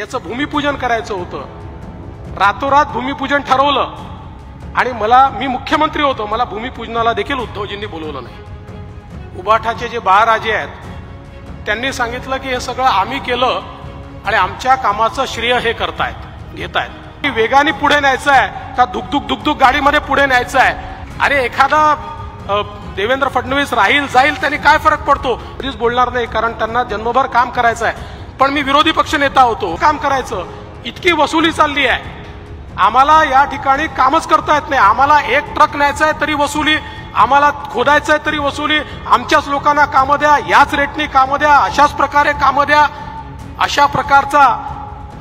याचं भूमिपूजन करायचं होतं। रातोरात भूमिपूजन ठरवलं आणि मी मुख्यमंत्री होतो, मला भूमिपूजनाला देखील उद्धवजींनी बोलवलं नाही। उबाठाचे जे बाळराजे आहेत त्यांनी सांगितलं की हे सगळं आम्ही केलं आणि आमच्या कामाचं श्रेय हे करतायत घेतायत। वेगाने पुढे न्यायचं आहे का दुगदुग गाडीमध्ये पुढे न्यायचं आहे? अरे एखादा देवेंद्र फडणवीस राहील जाईल त्यांनी काय फरक पडतो? कधीच बोलणार नाही, कारण त्यांना जन्मभर काम करायचं आहे। पण मी विरोधी पक्ष नेता होतो, काम करायचं। इतकी वसुली चालली आहे, आम्हाला या ठिकाणी कामच करता येत नाही। आम्हाला एक ट्रक न्यायचा आहे तरी वसुली, आम्हाला खोदायचं आहे तरी वसुली, आमच्याच लोकांना कामं द्या, याच रेटनी कामं द्या, अशाच प्रकारे कामं द्या। अशा प्रकारचा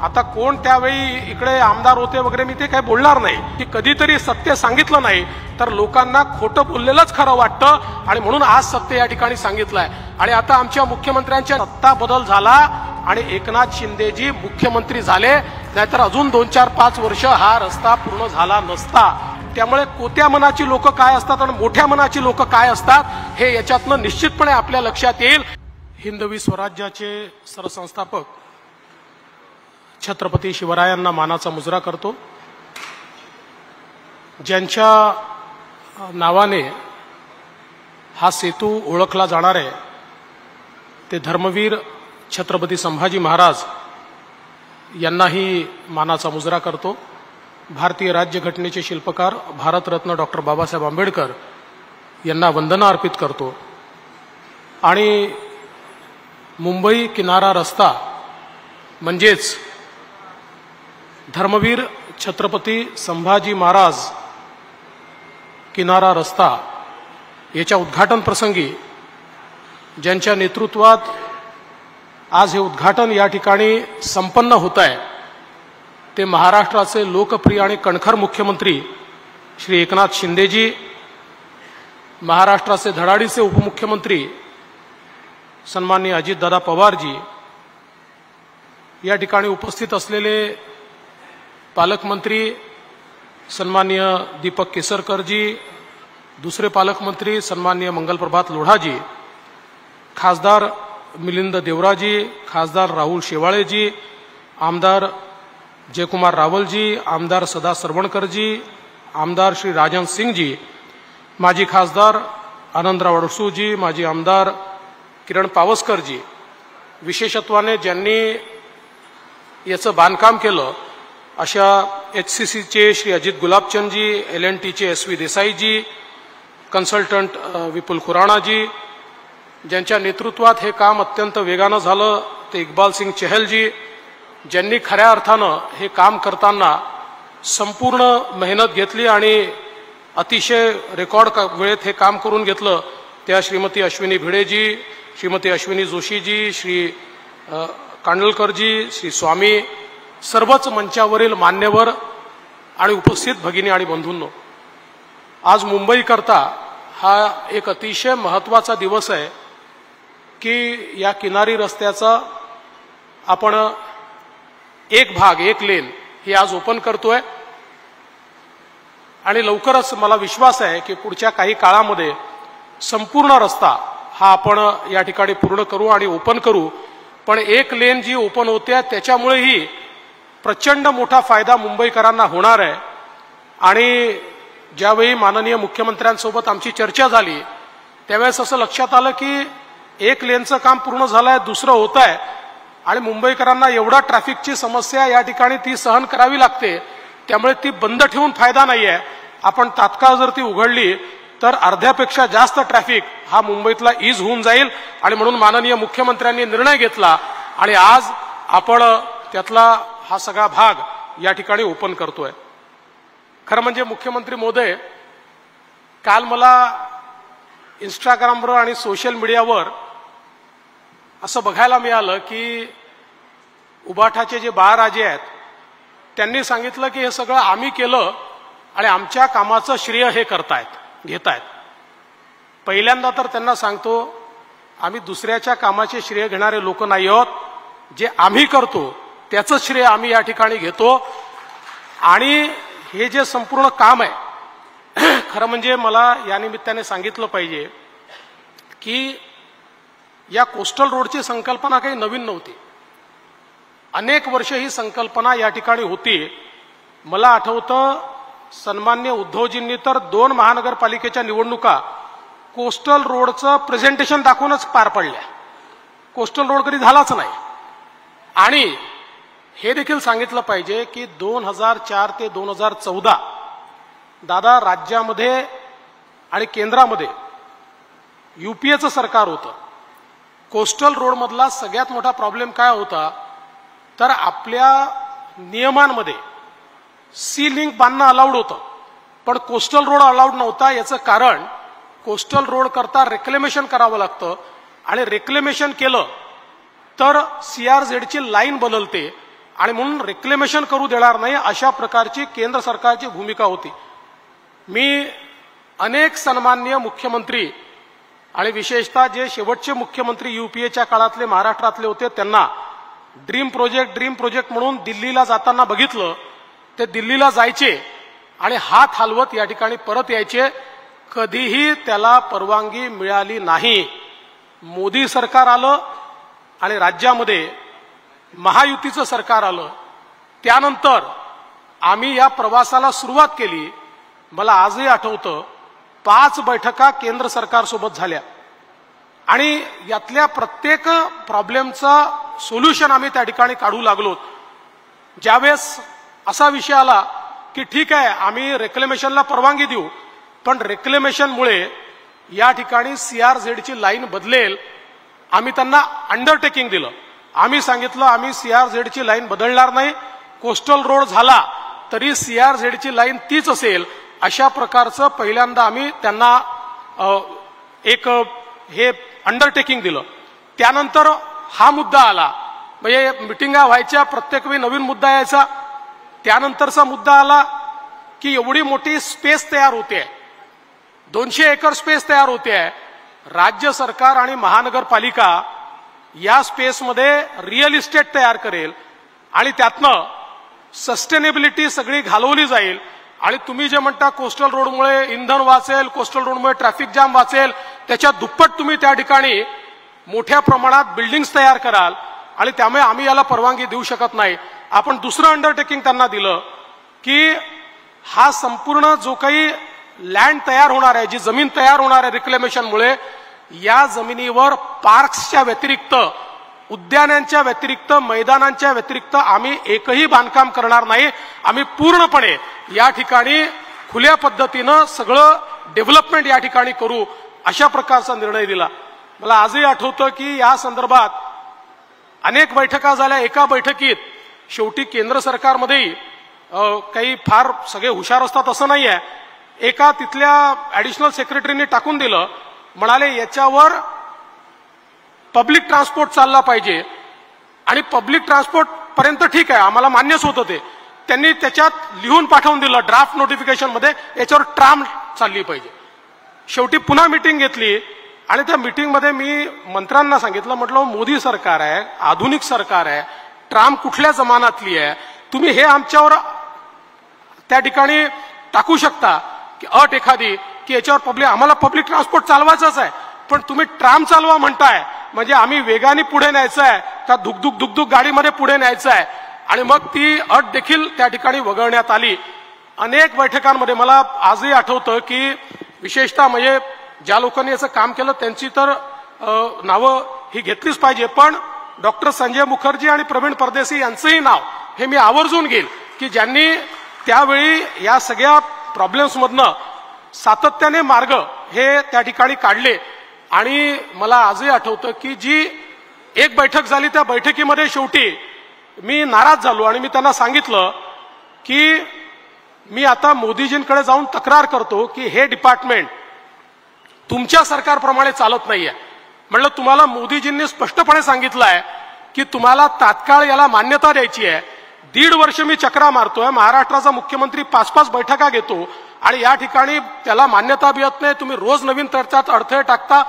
आता कोण त्यावेळी इकडे आमदार होते वगैरे मी ते काही बोलणार नाही की कधीतरी सत्य सांगितलं नाही तर लोकांना खोटं बोललेलंच खरं वाटतं आणि म्हणून आज सत्य या ठिकाणी सांगितलंय। आणि आता आमच्या मुख्यमंत्र्यांच्या सत्ता बदल झाला आणि एकनाथ शिंदेजी मुख्यमंत्री झाले, नाहीतर अजून 2-4-5 वर्ष हा रस्ता पूर्ण झाला नसता। त्यामुळे कोत्या मनाची लोक काय असतात आणि मोठ्या मनाची लोक काय असतात हे याच्यातनं निश्चितपणे आपल्या लक्षात येईल। हिंदवी स्वराज्याचे सरसंस्थापक छत्रपती शिवरायांना मानाचा मुजरा करतो। ज्यांच्या नावाने हा सेतू ओळखला जाणार आहे ते धर्मवीर छत्रपती संभाजी महाराज यांनाही मानाचा मुजरा करतो। भारतीय राज्यघटनेचे शिल्पकार भारतरत्न डॉक्टर बाबासाहेब आंबेडकर यांना वंदना अर्पित करतो। आणि मुंबई किनारा रस्ता म्हणजेच धर्मवीर छत्रपती संभाजी महाराज किनारा रस्ता याच्या उद्घाटन प्रसंगी ज्यांच्या नेतृत्वात आज हे उद्घाटन या ठिकाणी संपन्न होत आहे ते महाराष्ट्राचे लोकप्रिय आणि कणखर मुख्यमंत्री श्री एकनाथ शिंदेजी, महाराष्ट्राचे धडाडीचे उपमुख्यमंत्री सन्माननीय अजितदादा पवारजी, या ठिकाणी उपस्थित असलेले पालकमंत्री सन्माननीय दीपक केसरकरजी, दुसरे पालकमंत्री सन्माननीय मंगलप्रभात लोढाजी, खासदार मिलिंद देवराजी, खासदार राहुल शेवाळेजी, आमदार जयकुमार रावलजी, आमदार सदा सरवणकरजी, आमदार श्री राजन सिंगजी, माजी खासदार आनंदराव अडसूजी, माजी आमदार किरण पावसकरजी, विशेषत्वाने ज्यांनी याचं बांधकाम केलं अशा HCCचे श्री अजित गुलाबचंदजी, LNTचे SV देसाईजी, कन्सल्टंट विपुल खुराणाजी, ज्यांच्या नेतृत्वात हे काम अत्यंत वेगानं झालं ते इक्बाल सिंग चहलजी, ज्यांनी खऱ्या अर्थानं हे काम करताना संपूर्ण मेहनत घेतली आणि अतिशय रेकॉर्ड वेळेत हे काम करून घेतलं त्या श्रीमती अश्विनी भिडेजी, श्रीमती अश्विनी जोशीजी, श्री कांडलकरजी, श्री स्वामी, सर्वच मंचावरील मान्यवर आणि उपस्थित भगिनी आणि बंधूंनो, आज मुंबई करता हा एक अतिशय महत्त्वाचा दिवस आहे की या किनारी रस्त्याचा आपण एक भाग, एक लेन ही आज ओपन करतोय आणि लवकरच मला विश्वास आहे की पुढच्या काही काळामध्ये संपूर्ण रस्ता हा आपण या ठिकाणी पूर्ण करू आणि ओपन करू। पण एक लेन जी ओपन होते त्याच्यामुळेही प्रचंड मोठा फायदा मुंबईकरांना होणार आहे। आणि ज्यावेळी माननीय मुख्यमंत्र्यांसोबत आमची चर्चा झाली त्यावेळेस असं लक्षात आलं की एक लेनचं काम पूर्ण झालंय, दुसरं होत आहे आणि मुंबईकरांना एवढा ट्रॅफिकची समस्या या ठिकाणी ती सहन करावी लागते, त्यामुळे ती बंद ठेवून फायदा नाहीये। आपण तात्काळ जर ती उघडली तर अर्ध्यापेक्षा जास्त ट्रॅफिक हा मुंबईतला ईज होऊन जाईल आणि म्हणून माननीय मुख्यमंत्र्यांनी निर्णय घेतला आणि आज आपण त्यातला हा सगळा भाग या ठिकाणी ओपन करतोय। खरं म्हणजे मुख्यमंत्री महोदय, काल मला इंस्टाग्रामवर आणि सोशल मीडियावर असं बघायला मिळालं की उबाठाचे जे बाळराजे आहेत त्यांनी सांगितलं की हे सगळं आम्ही केलं आणि आमच्या कामाचं श्रेय हे करतायत घेतायत। पहिल्यांदा तर त्यांना सांगतो, आम्ही दुसऱ्याच्या कामाचे श्रेय घेणारे लोक नाही आहोत, जे आम्ही करतो त्याचं श्रेय आम्ही या ठिकाणी घेतो। आणि हे जे संपूर्ण काम आहे खरं म्हणजे मला या निमित्ताने सांगितलं पाहिजे की या कोस्टल रोडची संकल्पना काही नवीन नव्हती। अनेक वर्ष ही संकल्पना या ठिकाणी होती. मला आठवतं सन्मान्य उद्धवजींनी तर 2 महानगरपालिकेच्या निवडणुका कोस्टल रोडचं प्रेझेंटेशन दाखवूनच पार पडल्या. कोस्टल रोड कधी झालाच नाही. आणि हे देखील सांगितलं पाहिजे की 2004 ते 2014 दादा राज्यामध्ये आणि केंद्रामध्ये युपीएचं सरकार होतं. कोस्टल रोडमधला सगळ्यात मोठा प्रॉब्लेम काय होता तर आपल्या नियमांमध्ये सी लिंक बांधणं अलाउड होतं पण कोस्टल रोड अलाउड नव्हता. याचं कारण कोस्टल रोड करता रेक्लेमेशन करावं लागतं आणि रेक्लेमेशन केलं तर सीआरझेडची लाईन बदलते आणि म्हणून रेक्लेमेशन करू देणार नाही अशा प्रकारची केंद्र सरकारची भूमिका होती. मी अनेक सन्माननीय मुख्यमंत्री आणि विशेषतः जे शेवटचे मुख्यमंत्री युपीएच्या काळातले महाराष्ट्रातले होते त्यांना ड्रीम प्रोजेक्ट म्हणून दिल्लीला जाताना बघितलं. ते दिल्लीला जायचे आणि हात हलवत या ठिकाणी परत यायचे. कधीही त्याला परवानगी मिळाली नाही. मोदी सरकार आलं आणि राज्यामध्ये महायुतीचं सरकार आलं. त्यानंतर आम्ही या प्रवासाला सुरुवात केली. मला आजही आठवतं 5 बैठका केंद्र सरकारसोबत झाल्या आणि यातल्या प्रत्येक प्रॉब्लेमचा सोल्युशन आम्ही त्या ठिकाणी काढू लागलो. ज्यावेळेस असा विषय आला की ठीक आहे आम्ही रेक्लेमेशनला परवानगी देऊ पण रेक्लेमेशनमुळे या ठिकाणी सीआरझेडची लाईन बदलेल. आम्ही त्यांना अंडरटेकिंग दिलं. आम्ही सांगितलं आम्ही सीआरझेडची लाईन बदलणार नाही. कोस्टल रोड झाला तरी सीआरझेडची लाईन तीच असेल अशा प्रकारचं पहिल्यांदा आम्ही त्यांना एक हे अंडरटेकिंग दिलं. त्यानंतर हा मुद्दा आला म्हणजे मिटिंगा व्हायच्या प्रत्येक वेळी नवीन मुद्दा यायचा. त्यानंतरचा मुद्दा आला की एवढी मोठी स्पेस तयार होते 200 एकर स्पेस तयार होते. राज्य सरकार आणि महानगरपालिका या स्पेसमध्ये रिअल इस्टेट तयार करेल आणि त्यातनं सस्टेनेबिलिटी सगळी घालवली जाईल. आणि तुम्ही जे म्हणता कोस्टल रोडमुळे इंधन वाचेल, कोस्टल रोडमुळे ट्रॅफिक जाम वाचेल, त्याच्या दुप्पट तुम्ही त्या ठिकाणी मोठ्या प्रमाणात बिल्डिंग्स तयार कराल आणि त्यामुळे आम्ही याला परवानगी देऊ शकत नाही. आपण दुसरं अंडरटेकिंग त्यांना दिलं की हा संपूर्ण जो काही लँड तयार होणार आहे, जी जमीन तयार होणार आहे रिक्लेमेशनमुळे, या जमिनीवर पार्क्सच्या व्यतिरिक्त, उद्यानांच्या व्यतिरिक्त, मैदानांच्या व्यतिरिक्त आम्ही एकही बांधकाम करणार नाही. आम्ही पूर्णपणे या ठिकाणी खुल्या पद्धतीनं सगळं डेव्हलपमेंट या ठिकाणी करू अशा प्रकारचा निर्णय दिला. मला आजही आठवतं की या संदर्भात अनेक बैठका झाल्या. एका बैठकीत शेवटी केंद्र सरकारमध्येही काही फार सगळे हुशार असतात असं नाहीये. एका तिथल्या ऍडिशनल सेक्रेटरीने टाकून दिलं, म्हणाले याच्यावर पब्लिक ट्रान्सपोर्ट चालला पाहिजे आणि पब्लिक ट्रान्सपोर्ट पर्यंत ठीक आहे आम्हाला मान्यच होतं ते. त्यांनी त्याच्यात लिहून पाठवून दिलं ड्राफ्ट नोटिफिकेशन मध्ये याच्यावर ट्राम चालली पाहिजे. शेवटी पुन्हा मीटिंग घेतली आणि त्या मीटिंगमध्ये मी मंत्र्यांना सांगितलं, म्हटलं मोदी सरकार आहे, आधुनिक सरकार आहे, ट्राम कुठल्या जमानातली आहे, तुम्ही हे आमच्यावर त्या ठिकाणी टाकू शकता की अट एखादी की याच्यावर आम्हाला पब्लिक ट्रान्सपोर्ट चालवायचंच आहे पण तुम्ही ट्राम चालवा म्हणताय म्हणजे आम्ही वेगाने पुढे न्यायचं आहे का धुकधुक गाडीमध्ये पुढे न्यायचं आहे. आणि मग ती अट देखील त्या ठिकाणी वगळण्यात आली. अनेक बैठकांमध्ये मला आजही आठवतं की विशेषतः म्हणजे ज्या लोकांनी याचं काम केलं त्यांची तर नावं ही घेतलीच पाहिजे, पण डॉक्टर संजय मुखर्जी आणि प्रवीण परदेशी यांचंही नाव हे मी आवर्जून घेईल की ज्यांनी त्यावेळी या सगळ्या प्रॉब्लेम्समधनं सातत्याने मार्ग हे त्या ठिकाणी काढले. आणि मला आजही आठवतं की जी एक बैठक झाली त्या बैठकीमध्ये शेवटी मी नाराज झालो आणि मी त्यांना सांगितलं की मी आता मोदीजींकडे जाऊन तक्रार करतो की हे डिपार्टमेंट तुमच्या सरकारप्रमाणे चालत नाहीये. म्हणलं तुम्हाला मोदीजींनी स्पष्टपणे सांगितलं आहे की तुम्हाला तात्काळ याला मान्यता द्यायची आहे. 1.5 वर्ष मी चक्रा मारतोय, महाराष्ट्राचा मुख्यमंत्री 5-5 बैठका घेतो आणि या ठिकाणी त्याला मान्यता मिळत नाही, तुम्ही रोज नवीन त्याच्यात अडथळे टाकता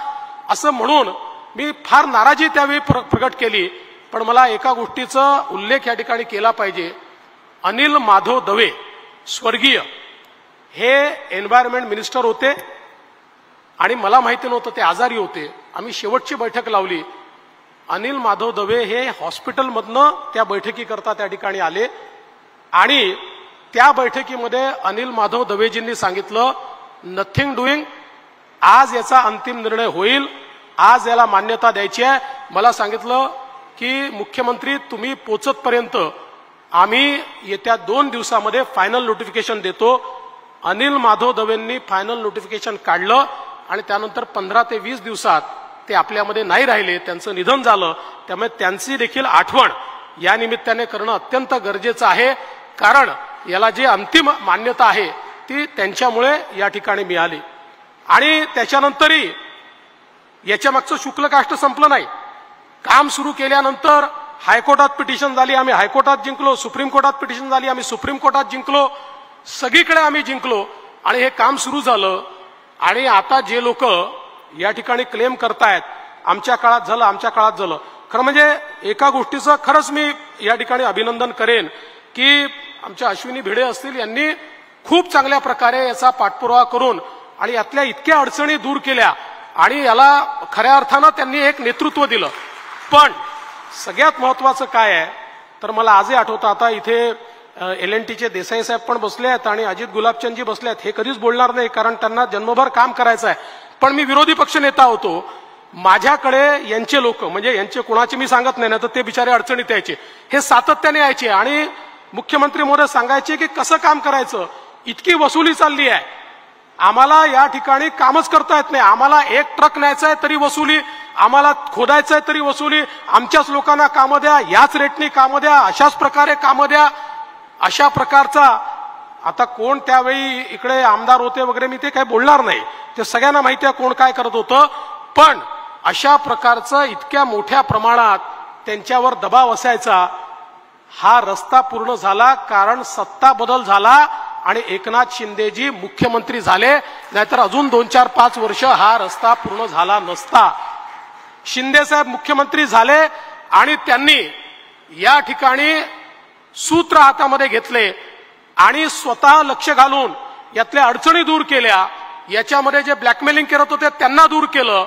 असं म्हणून मी फार नाराजी त्यावेळी प्रकट केली. पण मला एका गोष्टीचा उल्लेख या ठिकाणी केला पाहिजे. अनिल माधव दवे स्वर्गीय हे एन्व्हायरमेंट मिनिस्टर होते आणि मला माहिती नव्हतं ते आजारी होते. आम्ही शेवटची बैठक लावली. अनिल माधव दवे हे हॉस्पिटलमधनं त्या बैठकीकरता त्या ठिकाणी आले आणि त्या बैठकीमध्ये अनिल माधव दवेजींनी सांगितलं नथिंग डुईंग, आज याचा अंतिम निर्णय होईल, आज याला मान्यता द्यायची आहे. मला सांगितलं की मुख्यमंत्री तुम्ही पोचतपर्यंत आम्ही येत्या 2 दिवसामध्ये फायनल नोटिफिकेशन देतो. अनिल माधव दवेंनी फायनल नोटिफिकेशन काढलं आणि त्यानंतर 15 ते 20 दिवसात ते आपल्यामध्ये नाही राहिले, त्यांचं निधन झालं. त्यामुळे त्यांची देखील आठवण या निमित्ताने करणं अत्यंत गरजेचं आहे, कारण याला जी अंतिम मान्यता आहे ती त्यांच्यामुळे या ठिकाणी मिळाली. आणि त्याच्यानंतरही याच्या मागचं शुक्ल काष्ट संपलं नाही. काम सुरू केल्यानंतर हायकोर्टात पिटिशन झाली, आम्ही हायकोर्टात जिंकलो, सुप्रीम कोर्टात पिटिशन झाली, आम्ही सुप्रीम कोर्टात जिंकलो, सगळीकडे आम्ही जिंकलो आणि हे काम सुरू झालं. आणि आता जे लोक या ठिकाणी क्लेम करतायत आमच्या काळात झालं, आमच्या काळात झालं, खरं म्हणजे एका गोष्टीचं खरंच मी या ठिकाणी अभिनंदन करेन की आमच्या अश्विनी भिडे असतील, यांनी खूप चांगल्या प्रकारे याचा पाठपुरावा करून आणि यातल्या इतक्या अडचणी दूर केल्या आणि याला खऱ्या अर्थानं त्यांनी एक नेतृत्व दिलं. पण सगळ्यात महत्वाचं काय आहे तर मला आजही आठवतं, आता इथे LNTचे देसाई साहेब पण बसले आहेत आणि अजित गुलाबचंदजी बसले आहेत. हे कधीच बोलणार नाही कारण त्यांना जन्मभर काम करायचं आहे. पण मी विरोधी पक्ष नेता होतो, माझ्याकडे यांचे लोक, म्हणजे यांचे कोणाचे मी सांगत नाही ना, तर ते बिचारे अडचणीत यायचे, हे सातत्याने यायचे आणि मुख्यमंत्री महोदय सांगायचे की कसं काम करायचं, इतकी वसुली चालली आहे, आम्हाला या ठिकाणी कामच करता येत नाही, आम्हाला एक ट्रक न्यायचा आहे तरी वसुली, आम्हाला खोदायचं आहे तरी वसुली, आमच्याच लोकांना कामं द्या, याच रेटनी कामं द्या, अशाच प्रकारे कामं द्या. अशा प्रकारचा आता कोण त्यावेळी इकडे आमदार होते वगैरे मी ते काही बोलणार नाही, ते सगळ्यांना माहिती आहे कोण काय करत होतं. पण अशा प्रकारचं इतक्या मोठ्या प्रमाणात त्यांच्यावर दबाव असायचा. हा रस्ता पूर्ण झाला कारण सत्ता बदल झाला आणि एकनाथ शिंदेजी मुख्यमंत्री झाले, नाहीतर अजून 2-4-5 वर्ष हा रस्ता पूर्ण झाला नसता. शिंदे साहेब मुख्यमंत्री झाले आणि त्यांनी या ठिकाणी सूत्र हातामध्ये घेतले आणि स्वतः लक्ष घालून यातल्या अडचणी दूर केल्या, याच्यामध्ये जे ब्लॅकमेलिंग करत होते त्यांना दूर केलं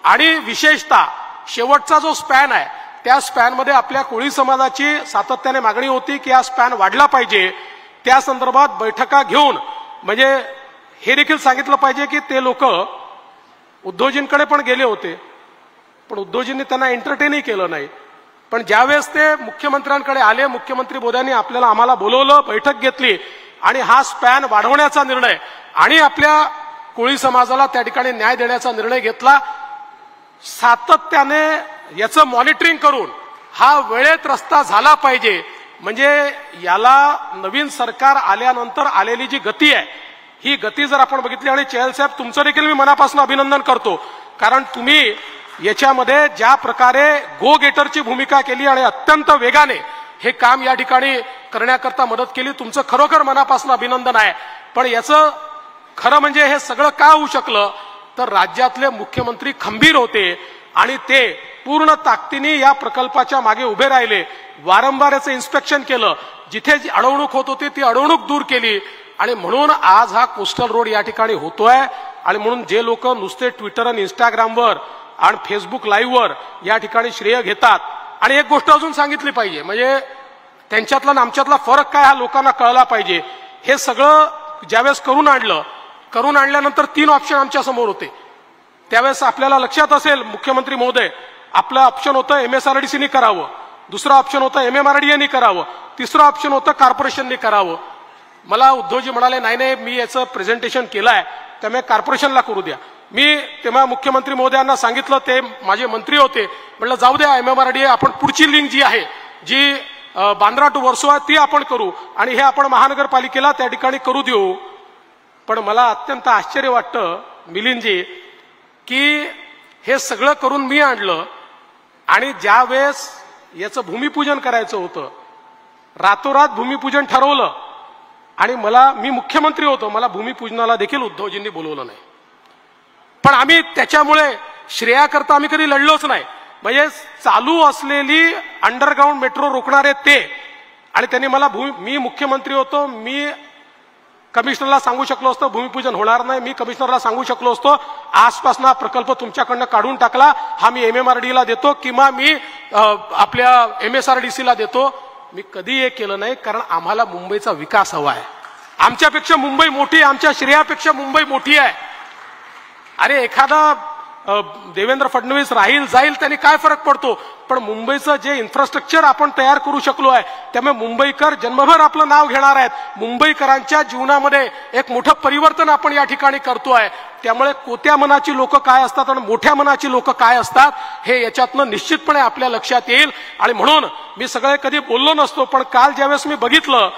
आणि विशेषतः शेवटचा जो स्पॅन आहे त्या स्पॅनमध्ये आपल्या कोळी समाजाची सातत्याने मागणी होती की हा स्पॅन वाढला पाहिजे. त्या संदर्भात बैठका घेऊन म्हणजे हे देखील सांगितलं पाहिजे की ते लोक उद्धवजींकडे पण गेले होते, पण उद्धवजींनी त्यांना एंटरटेनही केलं नाही. पण ज्यावेळेस ते मुख्यमंत्र्यांकडे आले, मुख्यमंत्री मोदयांनी आम्हाला बोलवलं, बैठक घेतली आणि हा स्पॅन वाढवण्याचा निर्णय आणि आपल्या कोळी समाजाला त्या ठिकाणी न्याय देण्याचा निर्णय घेतला. सातत्याने याचं मॉनिटरिंग करून हा वेळेत रस्ता झाला पाहिजे. म्हणजे याला नवीन सरकार आल्यानंतर आलेली जी गती आहे ही गती जर आपण बघितली, आणि चहल साहेब तुमचं देखील मी मनापासून अभिनंदन करतो, कारण तुम्ही याच्यामध्ये ज्या प्रकारे गो गेटरची भूमिका केली आणि अत्यंत वेगाने हे काम या ठिकाणी करण्याकरता मदत केली, तुमचं खरोखर मनापासून अभिनंदन आहे. पण याचं खरं म्हणजे हे सगळं का होऊ शकलं तर राज्यातले मुख्यमंत्री खंबीर होते आणि ते पूर्ण ताकदीने या प्रकल्पाच्या मागे उभे राहिले, वारंवार याचं इन्स्पेक्शन केलं, जिथे जी अडवणूक होत होती ती अडवणूक दूर केली आणि म्हणून आज हा कोस्टल रोड या ठिकाणी होतोय. आणि म्हणून जे लोक नुसते ट्विटर आणि इंस्टाग्रामवर आणि फेसबुक लाईव्हवर या ठिकाणी श्रेय घेतात, आणि एक गोष्ट अजून सांगितली पाहिजे, म्हणजे त्यांच्यातला आणि आमच्यातला फरक काय हा लोकांना कळला पाहिजे. हे सगळं ज्यावेळेस करून आणल्यानंतर 3 ऑप्शन आमच्या समोर होते. त्यावेळेस आपल्याला लक्षात असेल मुख्यमंत्री महोदय, आपलं ऑप्शन होतं MSRDCनी करावं, दुसरं ऑप्शन होतं MMRDAनी करावं, तिसरं ऑप्शन होतं कॉर्पोरेशननी करावं. मला उद्धवजी म्हणाले नाही नाही मी याचं प्रेझेंटेशन केलंय त्यामुळे कॉर्पोरेशनला करू द्या. मी तेव्हा मुख्यमंत्री महोदयांना सांगितलं, ते माझे मंत्री होते, म्हटलं जाऊ द्या MMRDA, आपण पुढची लिंक जी आहे जी बांद्रा टू वर्सोवा ती आपण करू आणि हे आपण महानगरपालिकेला त्या ठिकाणी करू देऊ. पण मला अत्यंत आश्चर्य वाटतं मिलिंदजी की हे सगळं करून मी आणलं आणि ज्या वेळेस याचं भूमिपूजन करायचं होतं रातोरात भूमिपूजन ठरवलं आणि मी मुख्यमंत्री होतो, मला भूमिपूजनाला देखील उद्धवजींनी बोलवलं नाही. पण आम्ही त्याच्यामुळे श्रेयाकरता आम्ही कधी लढलोच नाही. म्हणजे चालू असलेली अंडरग्राऊंड मेट्रो रोखणारे ते, आणि त्यांनी मला मी मुख्यमंत्री होतो, मी कमिशनरला सांगू शकलो असतो भूमिपूजन होणार नाही, मी कमिशनरला सांगू शकलो असतो आजपासून हा प्रकल्प तुमच्याकडनं काढून टाकला, हा मी MMRD ला देतो किंवा मी आपल्या MSRDC ला देतो. मी कधी हे केलं नाही, कारण आम्हाला मुंबईचा विकास हवा आहे. आमच्यापेक्षा मुंबई मोठी, आमच्या श्रेयापेक्षा मुंबई मोठी आहे. अरे एखादा देवेंद्र फडणवीस राहील जाईल त्यांनी काय फरक पडतो, पण मुंबईचं जे इन्फ्रास्ट्रक्चर आपण तयार करू शकलो आहे त्यामुळे मुंबईकर जन्मभर आपलं नाव घेणार आहेत. मुंबईकरांच्या जीवनामध्ये एक मोठं परिवर्तन आपण या ठिकाणी करतोय. त्यामुळे कोत्या मनाची लोक काय असतात आणि मोठ्या मनाची लोक काय असतात हे याच्यातनं निश्चितपणे आपल्या लक्षात येईल. आणि म्हणून मी सगळे कधी बोललो नसतो, पण काल ज्यावेळेस मी बघितलं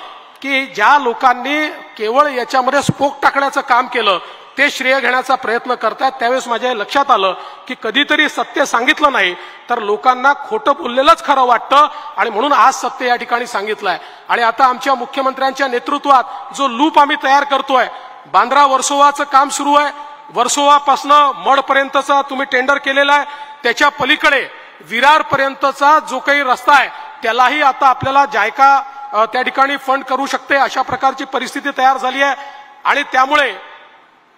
की ज्या लोकांनी केवळ याच्यामध्ये स्फोट टाकण्याचं काम केलं ते श्रेय घेण्याचा प्रयत्न करतात, त्यावेळेस माझ्या लक्षात आलं की कधीतरी सत्य सांगितलं नाही तर लोकांना खोटं बोललेलंच खरं वाटतं. आणि म्हणून आज सत्य या ठिकाणी सांगितलंय. आणि आता आमच्या मुख्यमंत्र्यांच्या नेतृत्वात जो लूप आम्ही तयार करतोय, बांद्रा वर्सोवाचं काम सुरू आहे. वर्सोवापासनं मडपर्यंतचा तुम्ही टेंडर केलेला आहे, त्याच्या पलीकडे विरारपर्यंतचा जो काही रस्ता आहे त्यालाही आता आपल्याला जायका त्या ठिकाणी फंड करू शकते, अशा प्रकारची परिस्थिती तयार झाली आहे. आणि त्यामुळे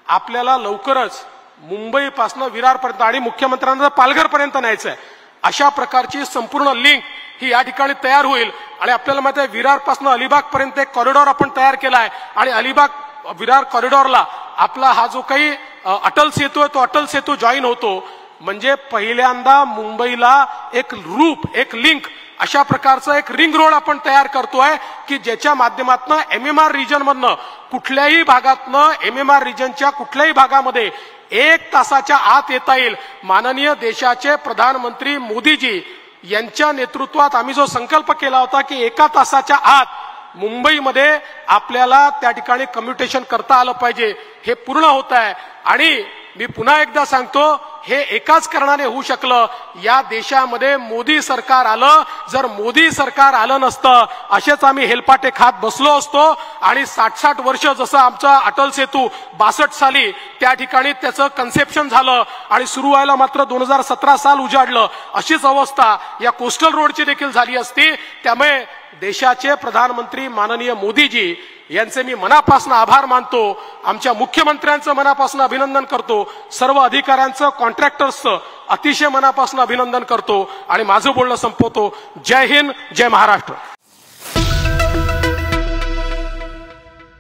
आपल्याला लवकरच मुंबईपासून विरारपर्यंत आणि मुख्यमंत्र्यांना पालघरपर्यंत न्यायचं आहे, अशा प्रकारची संपूर्ण लिंक ही या ठिकाणी तयार होईल. आणि आपल्याला माहिती आहे विरारपासून अलिबागपर्यंत एक कॉरिडॉर आपण तयार केला आहे आणि अलिबाग विरार कॉरिडॉरला आपला हा जो काही अटल सेतू आहे तो अटल सेतू जॉईन होतो. म्हणजे पहिल्यांदा मुंबईला एक रूप, एक लिंक, अशा प्रकारचं एक रिंग रोड आपण तयार करतोय की ज्याच्या माध्यमातून MMR रिजन मधनं कुठल्याही भागातनं MMR रिजनच्या कुठल्याही भागामध्ये 1 तासाच्या आत येता येईल. माननीय देशाचे प्रधानमंत्री मोदीजी यांच्या नेतृत्वात आम्ही जो संकल्प केला होता की 1 तासाच्या आत मुंबईमध्ये आपल्याला त्या ठिकाणी कम्युटेशन करता आलं पाहिजे, हे पूर्ण होत आहे. आणि मी पुन्हा एकदा सांगतो, हे एकाच कारणाने होऊ शकलं, या देशामध्ये मोदी सरकार आलं. जर मोदी सरकार आलं नसतं असेच आम्ही हेलपाटे खात बसलो असतो आणि 60-60 वर्ष जसं आमचा अटल सेतू 62 साली त्या ठिकाणी त्याचं कन्सेप्शन झालं आणि सुरू व्हायला मात्र 2017 साल उजाडलं, अशीच अवस्था या कोस्टल रोडची देखील झाली असती. त्यामुळे देशाचे प्रधानमंत्री माननीय मोदीजी यांचे मी मनापासून आभार मानतो. आमच्या मुख्यमंत्र्यांचं मनापासून अभिनंदन करतो. सर्व अधिकाऱ्यांचं, कॉन्ट्रॅक्टर्सचं अतिशय मनापासून अभिनंदन करतो आणि माझं बोलणं संपवतो. जय हिंद, जय महाराष्ट्र.